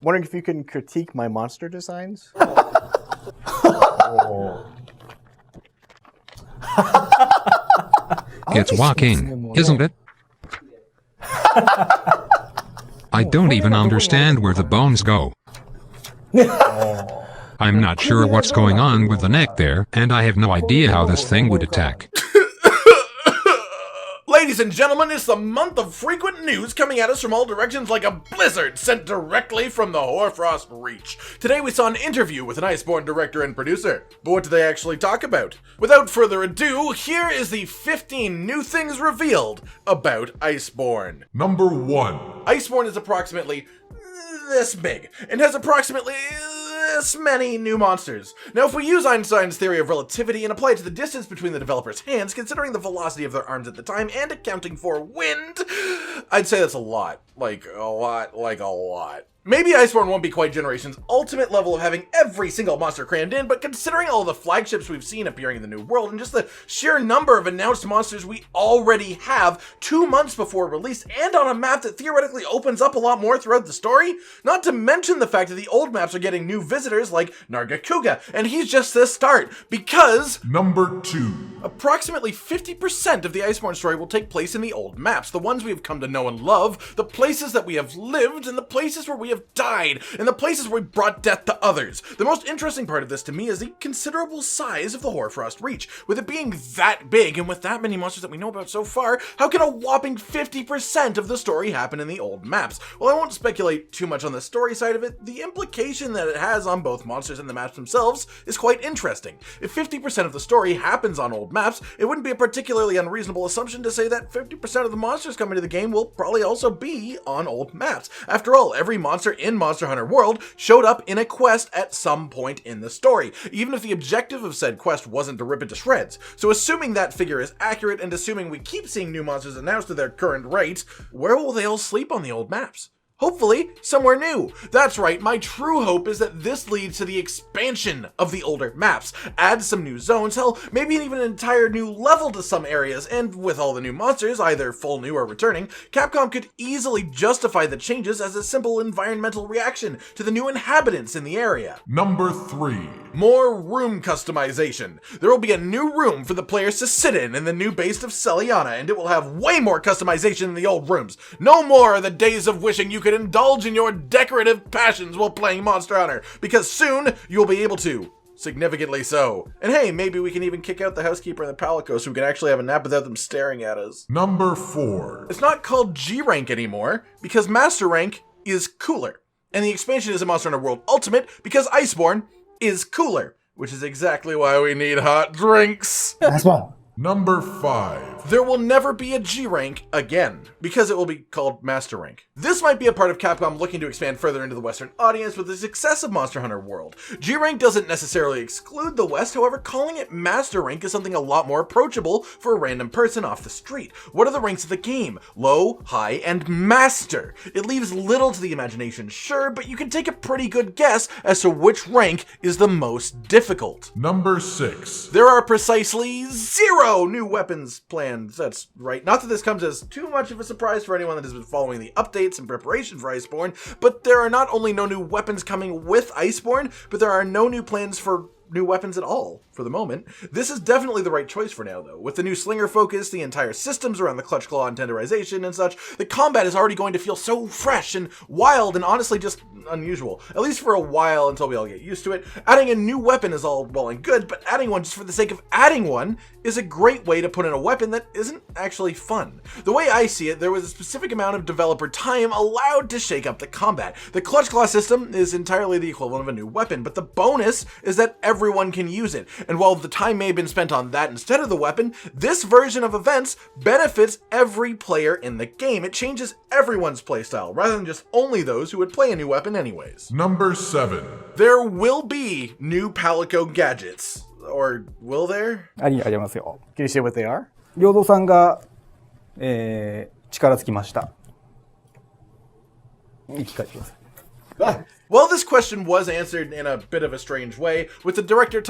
Wondering if you can critique my monster designs? Oh. It's walking, isn't it? I don't even understand where the bones go. I'm not sure what's going on with the neck there, and I have no idea how this thing would attack. Ladies and gentlemen, it's the month of frequent news coming at us from all directions like a blizzard sent directly from the Hoarfrost Reach. Today we saw an interview with an Iceborne director and producer. But what do they actually talk about? Without further ado, here is the 15 new things revealed about Iceborne. Number 1. Iceborne is approximately this big and has approximately this many new monsters. Now, if we use Einstein's theory of relativity and apply it to the distance between the developers' hands, considering the velocity of their arms at the time and accounting for wind, I'd say that's a lot. Like a lot. Maybe Iceborne won't be quite Generation's ultimate level of having every single monster crammed in, but considering all the flagships we've seen appearing in the new world and just the sheer number of announced monsters we already have 2 months before release and on a map that theoretically opens up a lot more throughout the story, not to mention the fact that the old maps are getting new visitors like Nargacuga, and he's just the start, because Number 2. approximately 50% of the Iceborne story will take place in the old maps, the ones we have come to know and love, the places that we have lived, and the places where we have died, and the places where we brought death to others. The most interesting part of this to me is the considerable size of the Hoarfrost Reach. With it being that big, and with that many monsters that we know about so far, how can a whopping 50% of the story happen in the old maps? Well, I won't speculate too much on the story side of it. The implication that it has on both monsters and the maps themselves is quite interesting. If 50% of the story happens on old maps, it wouldn't be a particularly unreasonable assumption to say that 50% of the monsters coming to the game will probably also be on old maps. After all, every monster in Monster Hunter World showed up in a quest at some point in the story, even if the objective of said quest wasn't to rip it to shreds. So assuming that figure is accurate and assuming we keep seeing new monsters announced at their current rate, where will they all sleep on the old maps? Hopefully, somewhere new. That's right, my true hope is that this leads to the expansion of the older maps, add some new zones, hell, maybe even an entire new level to some areas, and with all the new monsters, either full new or returning, Capcom could easily justify the changes as a simple environmental reaction to the new inhabitants in the area. Number 3. More room customization. There will be a new room for the players to sit in the new base of Celiana, and it will have way more customization than the old rooms. No more are the days of wishing you could indulge in your decorative passions while playing Monster Hunter, because soon you'll be able to. Significantly so. And hey, maybe we can even kick out the housekeeper and the Palico so we can actually have a nap without them staring at us. Number 4. It's not called G rank anymore, because Master rank is cooler. And the expansion is a Monster Hunter World Ultimate, because Iceborne is cooler, which is exactly why we need hot drinks. Number 5. There will never be a G rank again, because it will be called Master Rank. This might be a part of Capcom looking to expand further into the Western audience with the success of Monster Hunter World. G rank doesn't necessarily exclude the West, however, calling it Master Rank is something a lot more approachable for a random person off the street. What are the ranks of the game? Low, high, and Master. It leaves little to the imagination, sure, but you can take a pretty good guess as to which rank is the most difficult. Number 6. There are precisely 0 new weapons planned. That's right. Not that this comes as too much of a surprise for anyone that has been following the updates in preparation for Iceborne, but there are not only no new weapons coming with Iceborne, but there are no new plans for new weapons at all, for the moment. This is definitely the right choice for now, though. With the new slinger focus, the entire systems around the clutch claw and tenderization and such, the combat is already going to feel so fresh and wild and honestly just unusual. At least for a while until we all get used to it. Adding a new weapon is all well and good, but adding one just for the sake of adding one is a great way to put in a weapon that isn't actually fun. The way I see it, there was a specific amount of developer time allowed to shake up the combat. The clutch claw system is entirely the equivalent of a new weapon, but the bonus is that everyone can use it. And while the time may have been spent on that instead of the weapon, this version of events benefits every player in the game. It changes everyone's playstyle, rather than just only those who would play a new weapon anyways. Number 7. There will be new Palico gadgets. Or will there? ありますよ。 Can you say what they are? 領土さんが、力尽きました。生き返ってください。Well, this question was answered in a bit of a strange way, with the director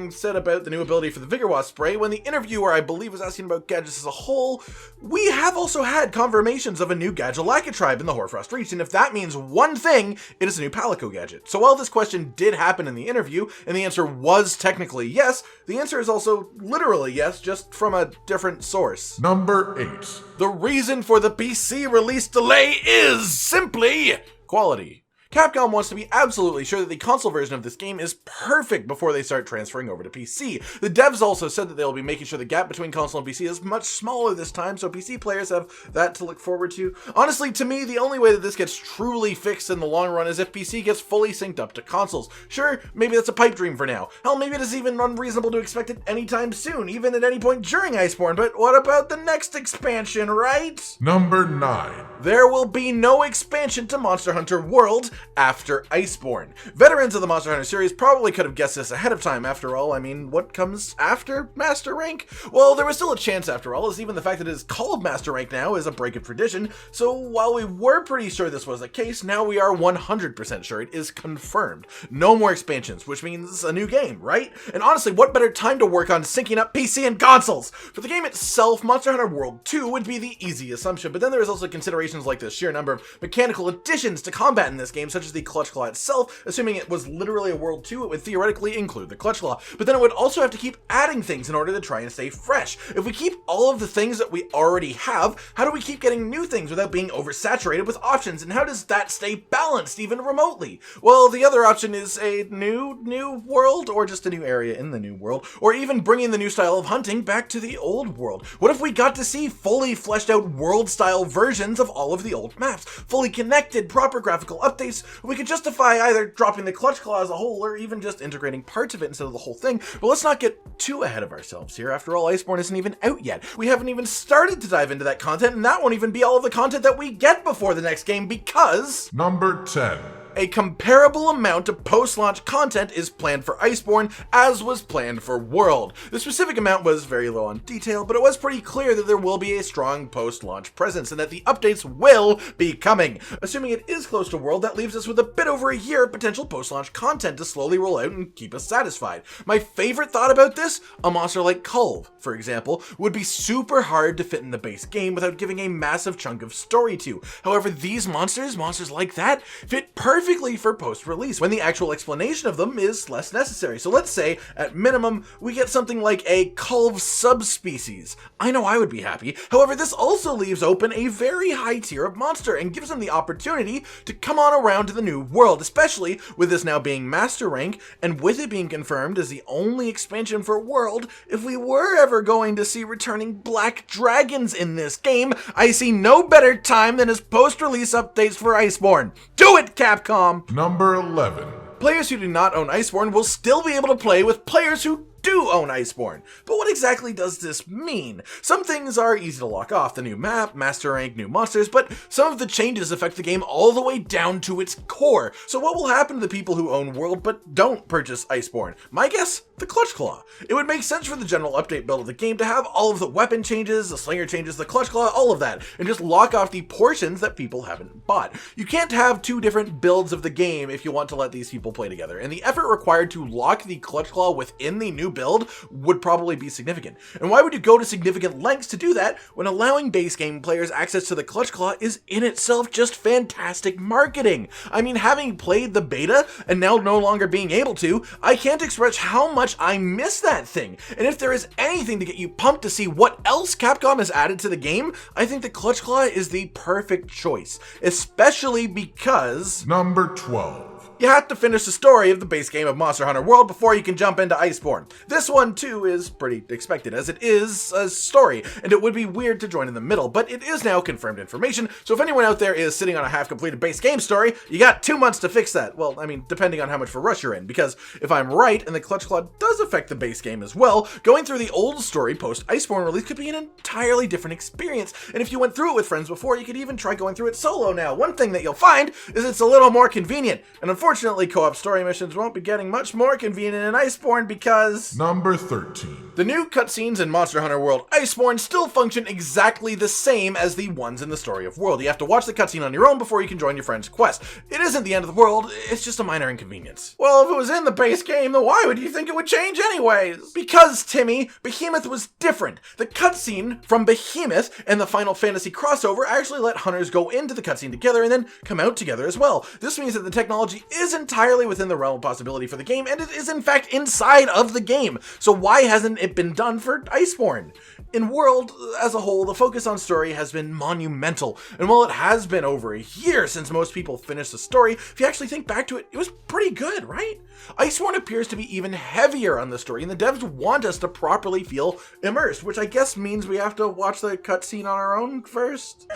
said about the new ability for the Vigor Wasp spray. When the interviewer, I believe, was asking about gadgets as a whole, we have also had confirmations of a new Gadget tribe in the Hoarfrost Reach, and if that means one thing, it is a new Palico gadget. So while this question did happen in the interview, and the answer was technically yes, the answer is also literally yes, just from a different source. Number 8. The reason for the PC release delay is simply quality. Capcom wants to be absolutely sure that the console version of this game is perfect before they start transferring over to PC. The devs also said that they'll be making sure the gap between console and PC is much smaller this time, so PC players have that to look forward to. Honestly, to me, the only way that this gets truly fixed in the long run is if PC gets fully synced up to consoles. Sure, maybe that's a pipe dream for now. Hell, maybe it is even unreasonable to expect it anytime soon, even at any point during Iceborne, but what about the next expansion, right? Number 9. There will be no expansion to Monster Hunter World after Iceborne. Veterans of the Monster Hunter series probably could have guessed this ahead of time. After all, I mean, what comes after Master Rank? Well, there was still a chance after all, as even the fact that it is called Master Rank now is a break of tradition. So while we were pretty sure this was the case, now we are 100% sure it is confirmed. No more expansions, which means a new game, right? And honestly, what better time to work on syncing up PC and consoles? For the game itself, Monster Hunter World 2 would be the easy assumption, but then there is also considerations like the sheer number of mechanical additions to combat in this game, such as the Clutch Claw itself. Assuming it was literally a World 2, it would theoretically include the Clutch Claw, but then it would also have to keep adding things in order to try and stay fresh. If we keep all of the things that we already have, how do we keep getting new things without being oversaturated with options, and how does that stay balanced even remotely? Well, the other option is a new world, or just a new area in the new world, or even bringing the new style of hunting back to the old world. What if we got to see fully fleshed out world-style versions of all of the old maps, fully connected, proper graphical updates? We could justify either dropping the Clutch Claw as a whole, or even just integrating parts of it instead of the whole thing. But let's not get too ahead of ourselves here. After all, Iceborne isn't even out yet. We haven't even started to dive into that content, and that won't even be all of the content that we get before the next game, because Number 10. a comparable amount of post-launch content is planned for Iceborne as was planned for World. The specific amount was very low on detail, but it was pretty clear that there will be a strong post-launch presence and that the updates will be coming. Assuming it is close to World, that leaves us with a bit over a year of potential post-launch content to slowly roll out and keep us satisfied. My favorite thought about this, a monster like Kulve, for example, would be super hard to fit in the base game without giving a massive chunk of story to. However, these monsters like that, fit perfectly for post-release when the actual explanation of them is less necessary. So let's say, at minimum, we get something like a Kulve subspecies. I know I would be happy. However, this also leaves open a very high tier of monster and gives them the opportunity to come on around to the new world, especially with this now being Master Rank and with it being confirmed as the only expansion for World. If we were ever going to see returning black dragons in this game, I see no better time than as post-release updates for Iceborne. Do it, Capcom! Number 11. Players who do not own Iceborne will still be able to play with players who do own Iceborne. But what exactly does this mean? Some things are easy to lock off, the new map, Master Rank, new monsters, but some of the changes affect the game all the way down to its core. So what will happen to the people who own World but don't purchase Iceborne? My guess? The Clutch Claw. It would make sense for the general update build of the game to have all of the weapon changes, the slinger changes, the Clutch Claw, all of that, and just lock off the portions that people haven't bought. You can't have two different builds of the game if you want to let these people play together, and the effort required to lock the Clutch Claw within the new build would probably be significant. And why would you go to significant lengths to do that when allowing base game players access to the Clutch Claw is in itself just fantastic marketing? I mean, having played the beta and now no longer being able to, I can't express how much I miss that thing. And if there is anything to get you pumped to see what else Capcom has added to the game, I think the Clutch Claw is the perfect choice, especially because Number 12. you have to finish the story of the base game of Monster Hunter World before you can jump into Iceborne. This one, too, is pretty expected, as it is a story, and it would be weird to join in the middle, but it is now confirmed information, so if anyone out there is sitting on a half-completed base game story, you got 2 months to fix that. Well, I mean, depending on how much of a rush you're in, because if I'm right, and the Clutch Claw does affect the base game as well, going through the old story post-Iceborne release could be an entirely different experience, and if you went through it with friends before, you could even try going through it solo now. One thing that you'll find is it's a little more convenient, and unfortunately, Unfortunately, co-op story missions won't be getting much more convenient in Iceborne because... Number 13. The new cutscenes in Monster Hunter World Iceborne still function exactly the same as the ones in the story of World. You have to watch the cutscene on your own before you can join your friend's quest. It isn't the end of the world, it's just a minor inconvenience. Well, if it was in the base game, then why would you think it would change anyways? Because, Timmy, Behemoth was different. The cutscene from Behemoth and the Final Fantasy crossover actually let hunters go into the cutscene together and then come out together as well. This means that the technology is entirely within the realm of possibility for the game, and it is in fact inside of the game. So why hasn't it been done for Iceborne? In World as a whole, the focus on story has been monumental, and while it has been over a year since most people finished the story, if you actually think back to it, it was pretty good, right? Iceborne appears to be even heavier on the story, and the devs want us to properly feel immersed, which I guess means we have to watch the cutscene on our own first.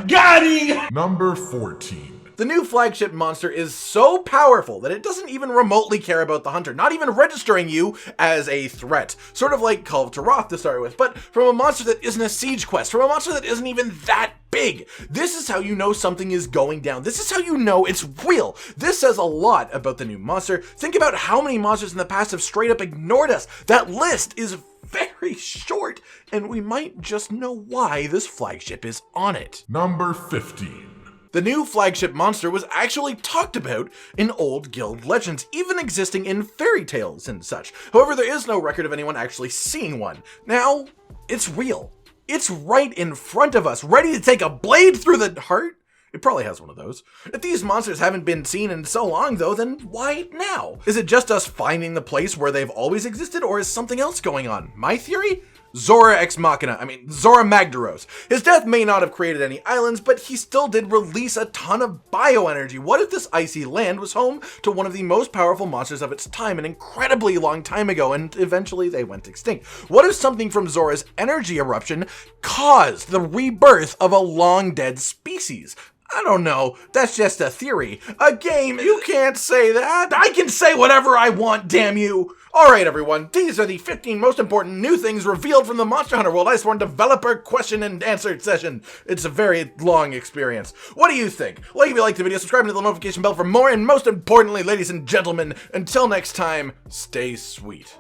Got him! Number 14. The new flagship monster is so powerful that it doesn't even remotely care about the hunter, not even registering you as a threat. Sort of like Call of Taroth to start with, but from a monster that isn't a siege quest, from a monster that isn't even that big. This is how you know something is going down. This is how you know it's real. This says a lot about the new monster. Think about how many monsters in the past have straight up ignored us. That list is very short, and we might just know why this flagship is on it. Number 15. The new flagship monster was actually talked about in old guild legends, even existing in fairy tales and such. However, there is no record of anyone actually seeing one. Now, it's real. It's right in front of us, ready to take a blade through the heart. It probably has one of those. If these monsters haven't been seen in so long though, then why now? Is it just us finding the place where they've always existed, or is something else going on? My theory? Zora Magdaros. His death may not have created any islands, but he still did release a ton of bioenergy. What if this icy land was home to one of the most powerful monsters of its time, an incredibly long time ago, and eventually they went extinct? What if something from Zora's energy eruption caused the rebirth of a long dead species? I don't know, that's just a theory. A game, you can't say that. I can say whatever I want, damn you. Alright everyone, these are the 15 most important new things revealed from the Monster Hunter World Iceborne developer question and answer session. It's a very long experience. What do you think? Like if you liked the video, subscribe to the notification bell for more, and most importantly, ladies and gentlemen, until next time, stay sweet.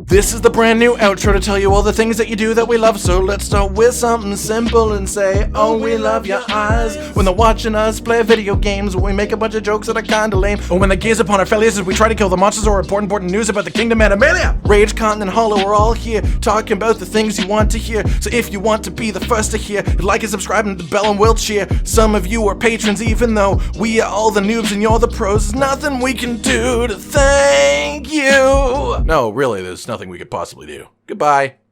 This is the brand new outro to tell you all the things that you do that we love, so let's start with something simple and say, oh, we love your eyes. When they're watching us play video games, when we make a bunch of jokes that are kinda lame, or when they gaze upon our failures as we try to kill the monsters or important news about the Kingdom Animalia. Rage, Continent, Hollow, we're all here, talking about the things you want to hear. So if you want to be the first to hear, like and subscribe and the bell and we'll cheer. Some of you are patrons even though we are all the noobs and you're the pros. There's nothing we can do to thank you. No, really, there's nothing we could possibly do. Goodbye.